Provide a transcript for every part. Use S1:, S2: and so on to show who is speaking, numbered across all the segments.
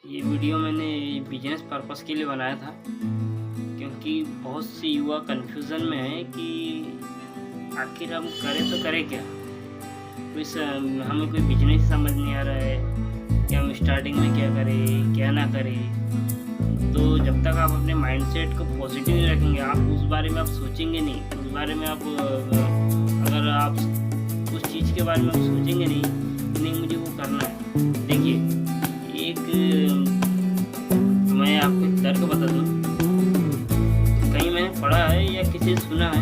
S1: ये वीडियो मैंने business purpose के लिए बनाया था, क्योंकि बहुत से युवा कन्फ्यूज़न में है कि आखिर हम करें तो करें क्या। हमें कोई बिजनेस समझ नहीं आ रहा है कि हम स्टार्टिंग में क्या करें क्या ना करें। तो जब तक आप अपने माइंडसेट को पॉजिटिव नहीं रखेंगे, आप उस बारे में आप सोचेंगे नहीं, उस बारे में आप अगर आप उस चीज़ के बारे में आप सोचेंगे नहीं कि नहीं मुझे वो करना है। देखिए, एक मैं आपको एक तर्क बता दूँ, कहीं मैंने पढ़ा है या किसी से सुना है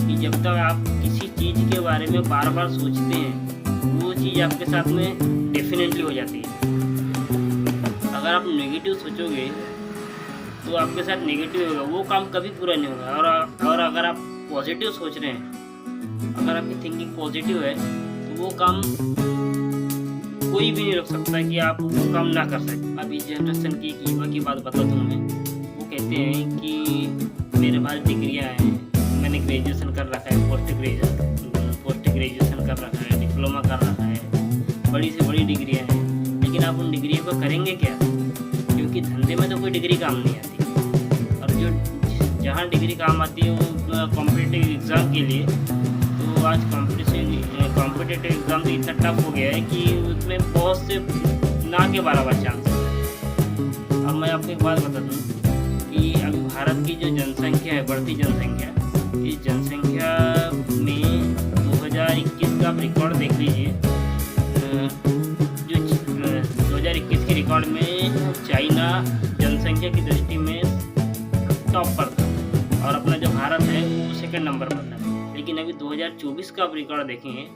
S1: कि जब तक आप किसी चीज़ के बारे में बार बार सोचते हैं, वो चीज़ आपके साथ में डेफिनेटली हो जाती है। अगर आप नेगेटिव सोचोगे तो आपके साथ नेगेटिव होगा, वो काम कभी पूरा नहीं होगा। और अगर आप पॉजिटिव सोच रहे हैं, अगर आपकी थिंकिंग पॉजिटिव है, तो वो काम कोई भी नहीं रोक सकता कि आप वो काम ना कर सकें। अभी जनरेशन की एक युवा की बात बता दूँ मैं, वो कहते हैं कि मेरे पास डिग्रियाँ हैं, मैंने ग्रेजुएशन कर रखा है, पोस्ट ग्रेजुएशन कर रखा है, डिप्लोमा कर रखा है, बड़ी से बड़ी डिग्रियाँ हैं, लेकिन आप उन डिग्रियों को करेंगे क्या? क्योंकि धंधे में तो कोई डिग्री काम नहीं आती, और जो जहाँ डिग्री काम आती है वो कॉम्पिटिटिव एग्ज़ाम के लिए। तो आज कॉम्पिटिटिव एग्ज़ाम तो इतना टफ हो गया है कि उसमें बहुत से ना के बराबर चांस है। अब मैं आपको एक बात बता दूँ कि अभी भारत की जो जनसंख्या है, बढ़ती जनसंख्या, इस जनसंख्या में 2021 का आप रिकॉर्ड देख लीजिए। जो 2021 के रिकॉर्ड में चाइना जनसंख्या की दृष्टि में टॉप पर था, और अपना जो भारत है वो सेकंड नंबर पर था। लेकिन अभी 2024 का आप रिकॉर्ड देखेंगे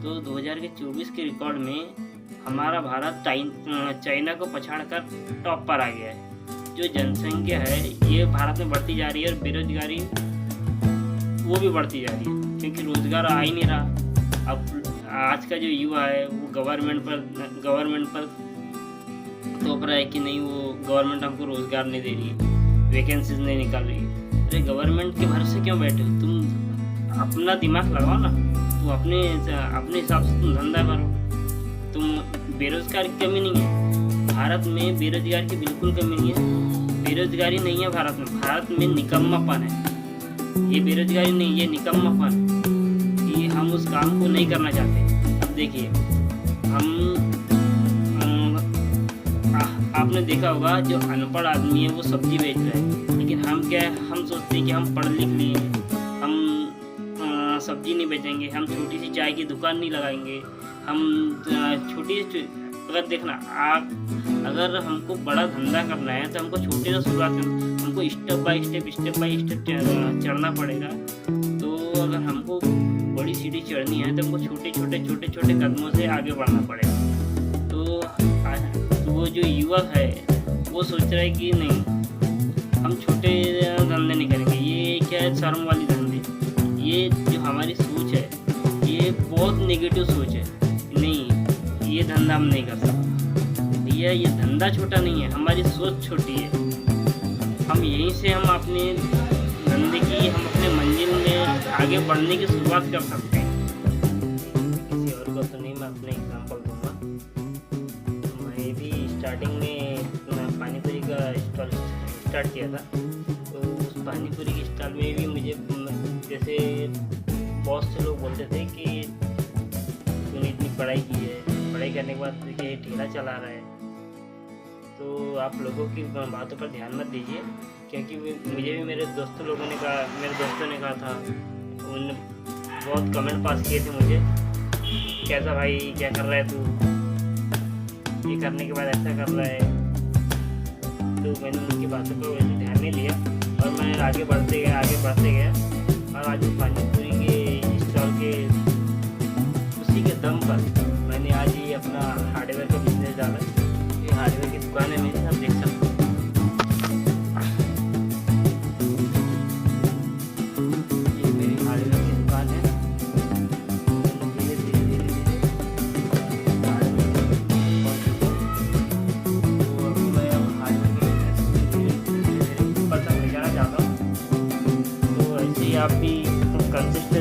S1: तो 2024 के रिकॉर्ड में हमारा भारत चाइना को पछाड़कर टॉप पर आ गया है। जो जनसंख्या है ये भारत में बढ़ती जा रही है, और बेरोजगारी वो भी बढ़ती जा रही है, क्योंकि रोजगार आ ही नहीं रहा। अब आज का जो युवा है वो गवर्नमेंट पर तोप रहा है कि नहीं, वो गवर्नमेंट हमको रोजगार नहीं दे रही है, वैकेंसीज नहीं निकाल रही है। अरे गवर्नमेंट के भरोसे क्यों बैठे हो? तुम अपना दिमाग लगाओ ना, तुम अपने हिसाब से तुम धंधा करो। तुम बेरोजगार की कमी नहीं है भारत में, बेरोजगार की बिल्कुल कमी नहीं है। बेरोजगारी नहीं है भारत में निकम्मापन है। ये बेरोजगारी नहीं, ये निकम्मापन है कि हम उस काम को नहीं करना चाहते। अब देखिए, आपने देखा होगा जो अनपढ़ आदमी है वो सब्जी बेच रहा है, लेकिन हम क्या है, हम सोचते हैं कि हम पढ़ लिख लिए, हम सब्जी नहीं बेचेंगे, हम छोटी सी चाय की दुकान नहीं लगाएंगे, हम छोटी सी, अगर देखना आप, अगर हमको बड़ा धंधा करना है तो हमको छोटे से शुरुआत करना, हमको स्टेप बाय स्टेप चढ़ना पड़ेगा। तो अगर हमको बड़ी सीढ़ी चढ़नी है तो हमको छोटे कदमों से आगे बढ़ना पड़ेगा। तो वो जो युवक है वो सोच रहा है कि नहीं हम छोटे धंधे नहीं करेंगे, ये क्या है शर्म वाली धंधे। ये जो हमारी सोच है ये बहुत नेगेटिव सोच है, नहीं ये धंधा हम नहीं कर सकते। भैया ये धंधा छोटा नहीं है, हमारी सोच छोटी है। हम यहीं से हम अपने धंधे की, हम अपने मंजिल में आगे बढ़ने की शुरुआत कर सकते हैं। किसी और को तो नहीं, मैं अपने एग्जाम्पल दूंगा। मैं भी स्टार्टिंग में पानीपुरी का स्टॉल स्टार्ट किया था, तो उस पानीपुरी के स्टॉल में भी मुझे जैसे बहुत से लोग बोलते थे कि तूने इतनी पढ़ाई की है, पढ़ाई करने के बाद ये ठेला चला रहा है। तो आप लोगों की बातों पर ध्यान मत दीजिए, क्योंकि मुझे भी मेरे दोस्तों ने कहा था, उन बहुत कमेंट पास किए थे मुझे, कैसा भाई क्या कर रहा है तू, ये करने के बाद ऐसा कर रहा है। तो मैंने उनकी बातों पर वैसे ध्यान नहीं दिया, और मैं आगे बढ़ते गया, और आज पानीपुरी के स्टॉल के उसी के दम पर मैंने आज ये अपना हार्डवेयर का बिजनेस डाला है। ये हार्डवेयर की दुकान है मेरी, आप देख सकते हैं। ये मेरी हार्डवेयर की दुकान है। धीरे धीरे ऊपर तक ले जाना चाहता हूँ। तो ऐसे ही आप भी कंसिस्टेंट